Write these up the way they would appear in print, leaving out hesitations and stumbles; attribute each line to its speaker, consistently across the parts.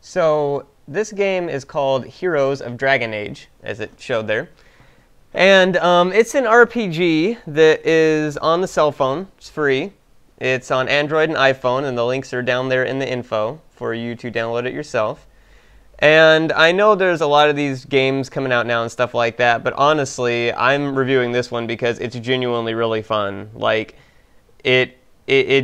Speaker 1: So this game is called Heroes of Dragon Age, as it showed there. And it's an RPG that is on the cell phone. It's free. It's on Android and iPhone, and the links are down there in the info for you to download it yourself. And I know there's a lot of these games coming out now and stuff like that, but honestly, I'm reviewing this one because it's genuinely really fun. Like, it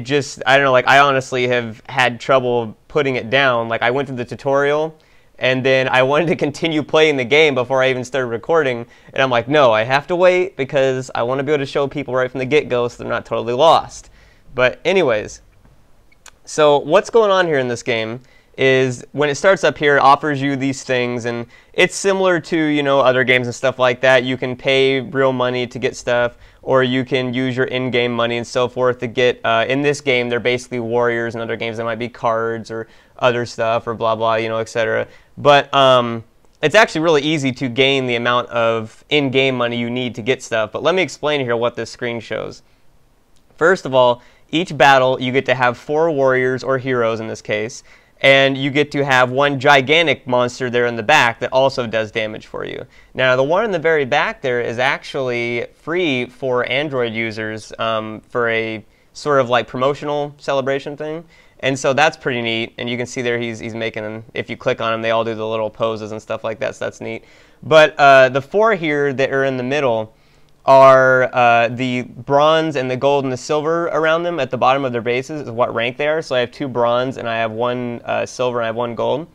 Speaker 1: just, I don't know, like, I honestly have had trouble putting it down. Like, I went through the tutorial, and then I wanted to continue playing the game before I even started recording, and I'm like, no, I have to wait because I want to be able to show people right from the get-go so they're not totally lost. But anyways, so what's going on here in this game is when it starts up here, it offers you these things, and it's similar to, you know, other games and stuff like that. You can pay real money to get stuff, or you can use your in-game money and so forth to get, in this game, they're basically warriors. In other games, they might be cards or other stuff or blah, blah, you know, etc. But it's actually really easy to gain the amount of in-game money you need to get stuff. But let me explain here what this screen shows. First of all, each battle, you get to have 4 warriors, or heroes in this case, and you get to have one gigantic monster there in the back that also does damage for you. Now, the one in the very back there is actually free for Android users for a sort of like promotional celebration thing. And so that's pretty neat. And you can see there he's making, if you click on him, they all do the little poses and stuff like that, so that's neat. But the 4 here that are in the middle are the bronze and the gold and the silver around them at the bottom of their bases is what rank they are. So I have 2 bronze and I have 1 silver and I have 1 gold.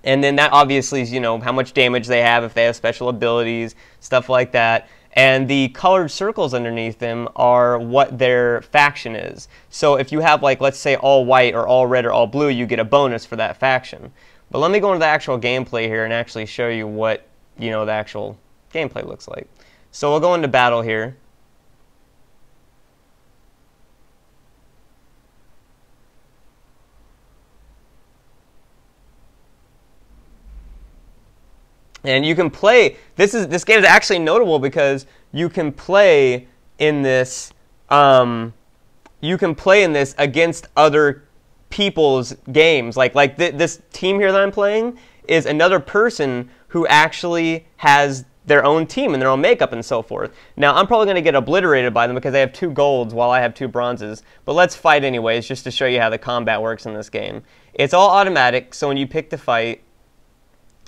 Speaker 1: And then that obviously is, you know, how much damage they have, if they have special abilities, stuff like that. And the colored circles underneath them are what their faction is. So if you have, like, let's say all white or all red or all blue, you get a bonus for that faction. But let me go into the actual gameplay here and actually show you what, you know, the actual gameplay looks like. So we'll go into battle here. And you can play, this game is actually notable because you can play in this against other people's games. Like this team here that I'm playing is another person who actually has their own team and their own makeup and so forth. Now, I'm probably going to get obliterated by them because they have 2 golds while I have 2 bronzes. But let's fight anyways, just to show you how the combat works in this game. It's all automatic, so when you pick to fight,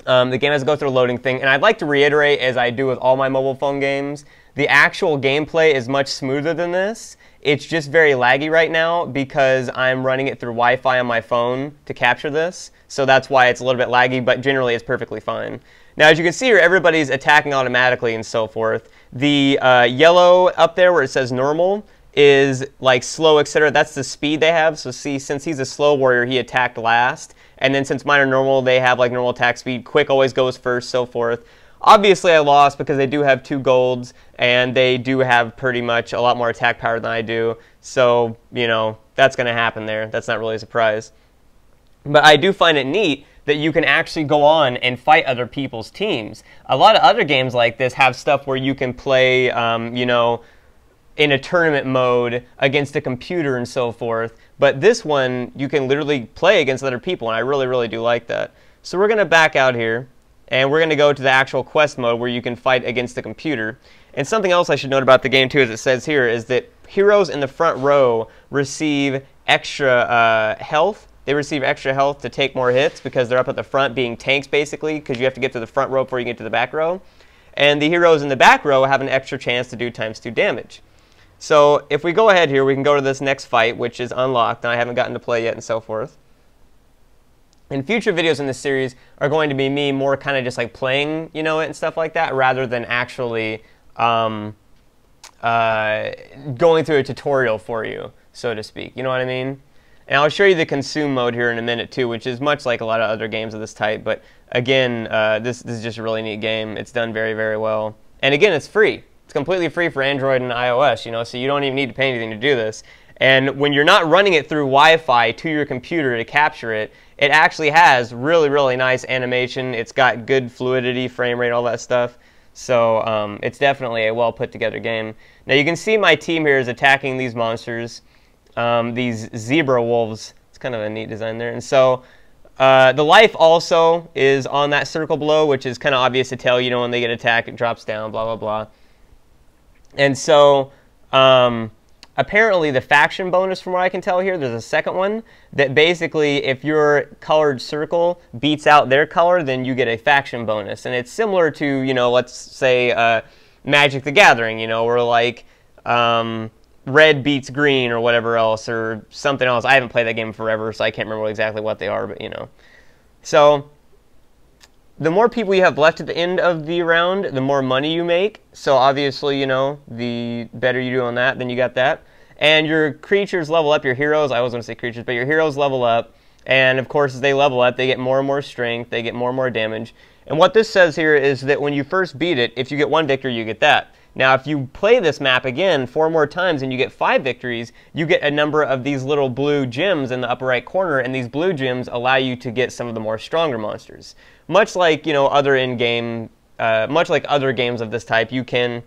Speaker 1: the game has to go through a loading thing. And I'd like to reiterate, as I do with all my mobile phone games, the actual gameplay is much smoother than this. It's just very laggy right now because I'm running it through Wi-Fi on my phone to capture this. So that's why it's a little bit laggy, but generally it's perfectly fine. Now, as you can see here, everybody's attacking automatically and so forth. The yellow up there where it says normal is like slow, etc. That's the speed they have. So see, since he's a slow warrior, he attacked last. And then since mine are normal, they have like normal attack speed. Quick always goes first, so forth. Obviously, I lost because they do have 2 golds, and they do have pretty much a lot more attack power than I do. So, you know, that's going to happen there. That's not really a surprise. But I do find it neat that you can actually go on and fight other people's teams. A lot of other games like this have stuff where you can play, you know, in a tournament mode against a computer and so forth. But this one, you can literally play against other people, and I really, really do like that. So we're going to back out here, and we're going to go to the actual quest mode where you can fight against the computer. And something else I should note about the game, too, as it says here, is that heroes in the front row receive extra health. They receive extra health to take more hits because they're up at the front being tanks, basically, because you have to get to the front row before you get to the back row. And the heroes in the back row have an extra chance to do ×2 damage. So if we go ahead here, we can go to this next fight, which is unlocked, and I haven't gotten to play yet and so forth. And future videos in this series are going to be me more kind of just like playing, you know, it and stuff like that, rather than actually going through a tutorial for you, so to speak. You know what I mean? And I'll show you the consume mode here in a minute too, which is much like a lot of other games of this type. But again, this is just a really neat game. It's done very, very well. And again, it's free. It's completely free for Android and iOS, you know, so you don't even need to pay anything to do this. And when you're not running it through Wi-Fi to your computer to capture it, it actually has really, really nice animation. It's got good fluidity, frame rate, all that stuff. So it's definitely a well put together game. Now you can see my team here is attacking these monsters. These zebra wolves. It's kind of a neat design there. And so The life also is on that circle below, which is kind of obvious to tell, you know, when they get attacked, it drops down, blah, blah, blah. And so apparently the faction bonus, from what I can tell here, there's a second one that basically if your colored circle beats out their color, then you get a faction bonus. And it's similar to, you know, let's say Magic the Gathering, you know, where like red beats green or whatever else or something else. I haven't played that game forever, so I can't remember exactly what they are, but you know. So the more people you have left at the end of the round, the more money you make. So obviously, you know, the better you do on that, then you got that. And your creatures level up, your heroes, I always want to say creatures, but your heroes level up. And of course, as they level up, they get more and more strength, they get more and more damage. And what this says here is that when you first beat it, if you get 1 victory, you get that. Now, if you play this map again 4 more times and you get 5 victories, you get a number of these little blue gems in the upper right corner, and these blue gems allow you to get some of the more stronger monsters. Much like, you know, other in-game, much like other games of this type, you can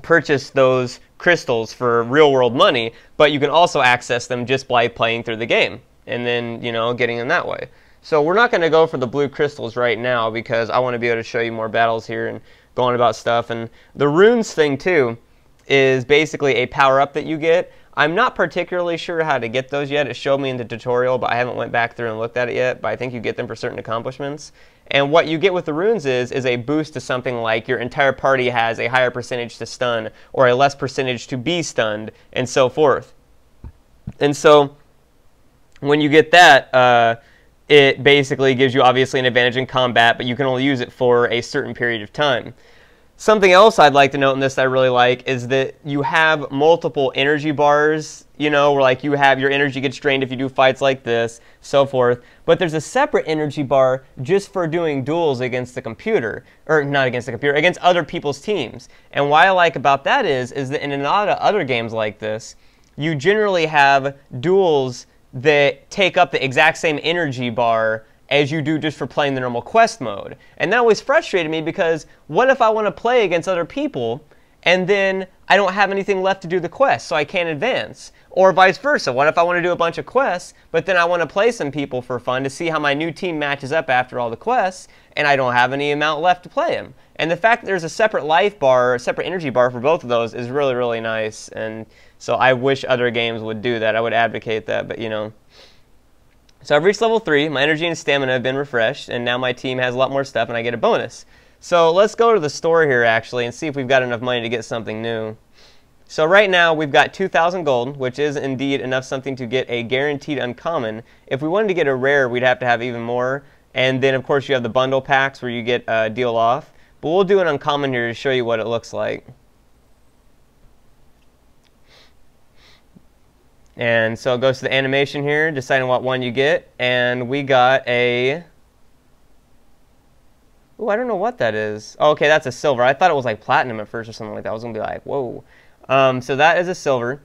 Speaker 1: purchase those crystals for real-world money, but you can also access them just by playing through the game, and then, you know, getting them that way. So we're not going to go for the blue crystals right now because I want to be able to show you more battles here and go on about stuff. And the runes thing too is basically a power-up that you get. I'm not particularly sure how to get those yet. It showed me in the tutorial, but I haven't went back through and looked at it yet. But I think you get them for certain accomplishments. And what you get with the runes is a boost to something like your entire party has a higher percentage to stun or a less percentage to be stunned and so forth. And so when you get that, it basically gives you obviously an advantage in combat, but you can only use it for a certain period of time. Something else I'd like to note in this that I really like is that you have multiple energy bars, you know, where like you have your energy gets drained if you do fights like this, so forth. But there's a separate energy bar just for doing duels against the computer, or not against the computer, against other people's teams. And what I like about that is that in a lot of other games like this, you generally have duels that take up the exact same energy bar as you do just for playing the normal quest mode. And that always frustrated me because what if I want to play against other people and then I don't have anything left to do the quest, so I can't advance? Or vice versa, what if I want to do a bunch of quests, but then I want to play some people for fun to see how my new team matches up after all the quests, and I don't have any amount left to play them? And the fact that there's a separate life bar, a separate energy bar for both of those is really, really nice. And so I wish other games would do that. I would advocate that, but you know. So I've reached level 3, my energy and stamina have been refreshed, and now my team has a lot more stuff and I get a bonus. So let's go to the store here actually and see if we've got enough money to get something new. So right now we've got 2,000 gold, which is indeed enough something to get a guaranteed uncommon. If we wanted to get a rare, we'd have to have even more. And then of course you have the bundle packs where you get a deal off. But we'll do an uncommon here to show you what it looks like. And so it goes to the animation here, deciding what one you get, and we got a... Ooh, I don't know what that is. Oh, okay, that's a silver. I thought it was like platinum at first or something like that. I was going to be like, whoa. So that is a silver.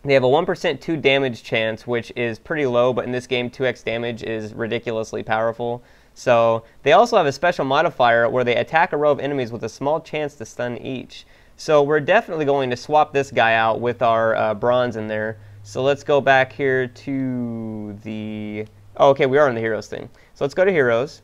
Speaker 1: They have a 1% 2 damage chance, which is pretty low, but in this game 2x damage is ridiculously powerful. So they also have a special modifier where they attack a row of enemies with a small chance to stun each. So we're definitely going to swap this guy out with our bronze in there. So let's go back here to the... Oh, okay, we are on the heroes thing. So let's go to heroes.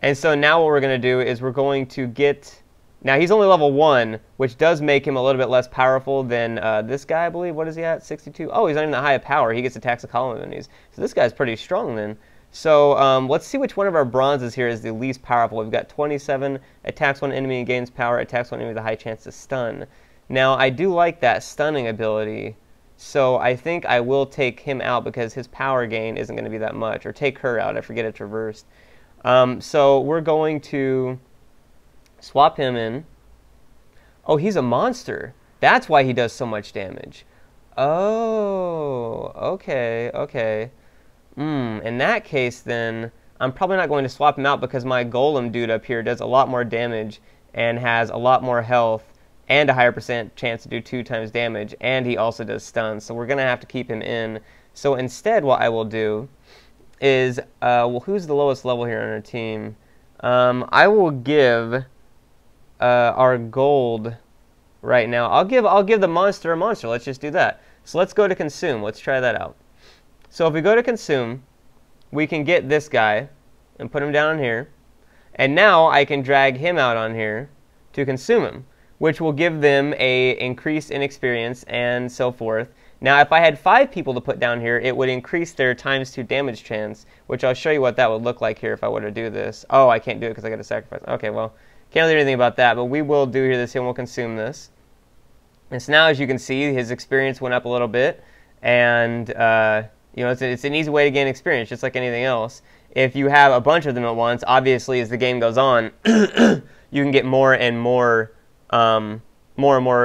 Speaker 1: And so now what we're going to do is we're going to get... Now he's only level 1, which does make him a little bit less powerful than this guy, I believe. What is he at? 62? Oh, he's not even that high of power. He gets attacks a column of enemies. So this guy's pretty strong then. So let's see which one of our bronzes here is the least powerful. We've got 27, attacks one enemy and gains power, attacks one enemy with a high chance to stun. Now, I do like that stunning ability, so I think I will take him out because his power gain isn't going to be that much. Or take her out, I forget it's reversed. So we're going to swap him in. Oh, he's a monster. That's why he does so much damage. Oh, okay, okay. In that case, then, I'm probably not going to swap him out because my golem dude up here does a lot more damage and has a lot more health and a higher % chance to do 2 times damage, and he also does stuns, so we're going to have to keep him in. So instead what I will do is, well, who's the lowest level here on our team? I will give our gold right now. I'll give the monster a monster. Let's just do that. So let's go to consume. Let's try that out. So if we go to consume, we can get this guy and put him down here. And now I can drag him out on here to consume him, which will give them a increase in experience and so forth. Now, if I had 5 people to put down here, it would increase their ×2 damage chance, which I'll show you what that would look like here if I were to do this. Oh, I can't do it because I got to sacrifice. Okay, well, can't do anything about that, but we will do here this here and we'll consume this. And so now, as you can see, his experience went up a little bit, and you know, it's an easy way to gain experience, just like anything else. If you have a bunch of them at once, obviously, as the game goes on, you can get more and more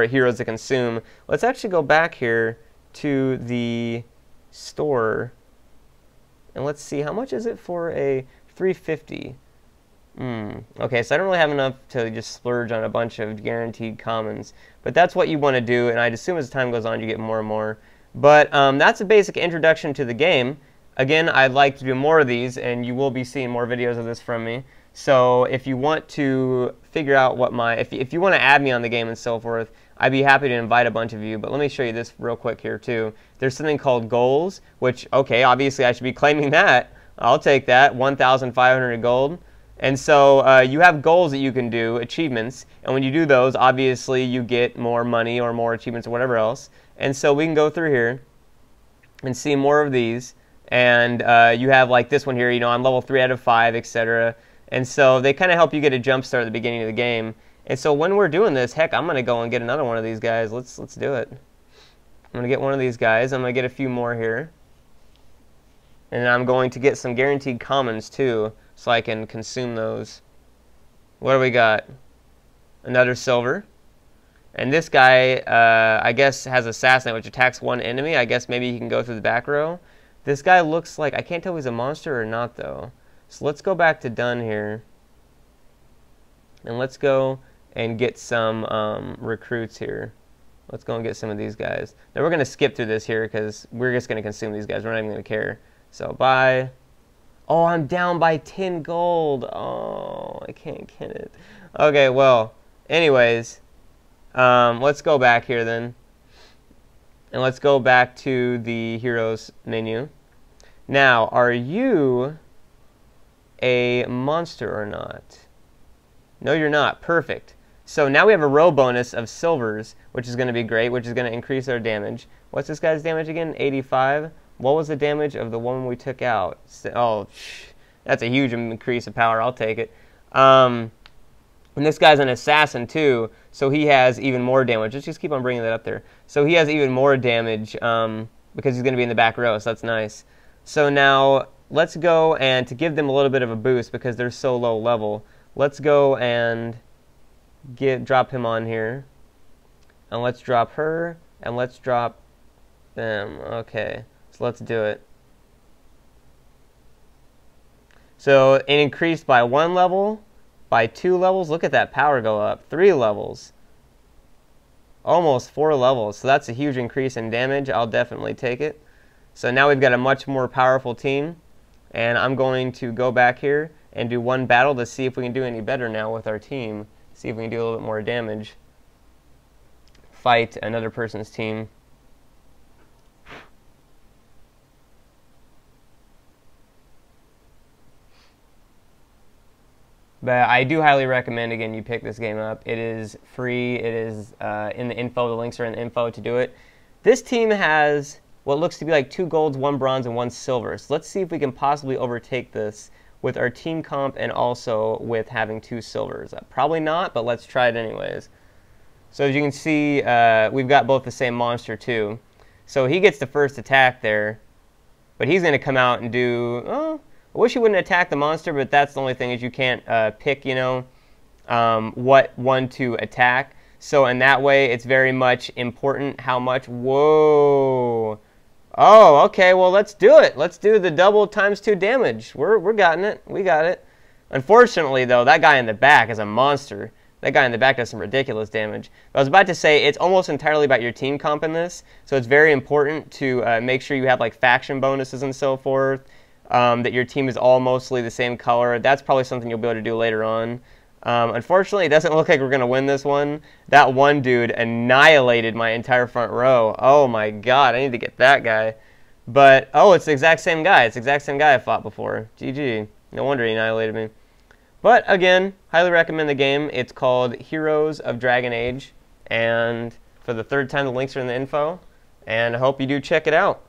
Speaker 1: heroes to consume. Let's actually go back here to the store, and let's see, how much is it for a 350? Okay, so I don't really have enough to just splurge on a bunch of guaranteed commons, but that's what you want to do, and I'd assume as time goes on you get more and more. But that's a basic introduction to the game. Again, I'd like to do more of these, and you will be seeing more videos of this from me. So if you want to figure out what if you want to add me on the game and so forth, I'd be happy to invite a bunch of you. But let me show you this real quick here too. There's something called goals, which, okay, obviously I should be claiming that. I'll take that, 1,500 gold. And so you have goals that you can do, achievements, and when you do those, obviously you get more money or more achievements or whatever else. And so we can go through here and see more of these. And you have like this one here, you know, I'm level 3 out of 5, etc. And so they kind of help you get a jump start at the beginning of the game. And so when we're doing this, heck, I'm going to go and get another one of these guys. Let's do it. I'm going to get one of these guys. I'm going to get a few more here. And I'm going to get some guaranteed commons too, so I can consume those. What do we got? Another silver. And this guy, I guess, has Assassinate, which attacks one enemy. I guess maybe he can go through the back row. This guy looks like, I can't tell if he's a monster or not, though. So let's go back to done here. And let's go and get some recruits here. Let's go and get some of these guys. Now we're going to skip through this here because we're just going to consume these guys. We're not even going to care. So buy. Oh, I'm down by 10 gold. Oh, I can't get it. Okay, well, anyways, let's go back here then. And let's go back to the heroes menu. Now, are you a monster or not? No, you're not. Perfect. So now we have a row bonus of silvers, which is going to be great, which is going to increase our damage. What's this guy's damage again? 85. What was the damage of the one we took out? Oh, that's a huge increase of power. I'll take it. And this guy's an assassin too, so he has even more damage. Let's just keep on bringing that up there. So he has even more damage because he's going to be in the back row, so that's nice. So now let's go, and to give them a little bit of a boost because they're so low level, let's go and drop him on here. And let's drop her, and let's drop them. Okay, so let's do it. So it increased by 1 level. By 2 levels, look at that power go up. 3 levels. Almost 4 levels. So that's a huge increase in damage. I'll definitely take it. So now we've got a much more powerful team. And I'm going to go back here and do one battle to see if we can do any better now with our team. See if we can do a little bit more damage. Fight another person's team. But I do highly recommend, again, you pick this game up. It is free. It is in the info. The links are in the info to do it. This team has what looks to be like 2 golds, 1 bronze, and 1 silver. So let's see if we can possibly overtake this with our team comp and also with having 2 silvers. Probably not, but let's try it anyways. So as you can see, we've got both the same monster too. So he gets the first attack there, but he's going to come out and do... Oh, I wish you wouldn't attack the monster, but that's the only thing is you can't pick, you know, what one to attack. So in that way, it's very much important how much... Whoa! Oh, okay, well, let's do it. Let's do the double ×2 damage. We're gotten it. We got it. Unfortunately, though, that guy in the back is a monster. That guy in the back does some ridiculous damage. But I was about to say, it's almost entirely about your team comp in this, so it's very important to make sure you have, like, faction bonuses and so forth. That your team is all mostly the same color. That's probably something you'll be able to do later on. Unfortunately, it doesn't look like we're going to win this one. That one dude annihilated my entire front row. Oh my god, I need to get that guy. But, oh, it's the exact same guy. It's the exact same guy I fought before. GG. No wonder he annihilated me. But, again, highly recommend the game. It's called Heroes of Dragon Age. And for the third time, the links are in the info. And I hope you do check it out.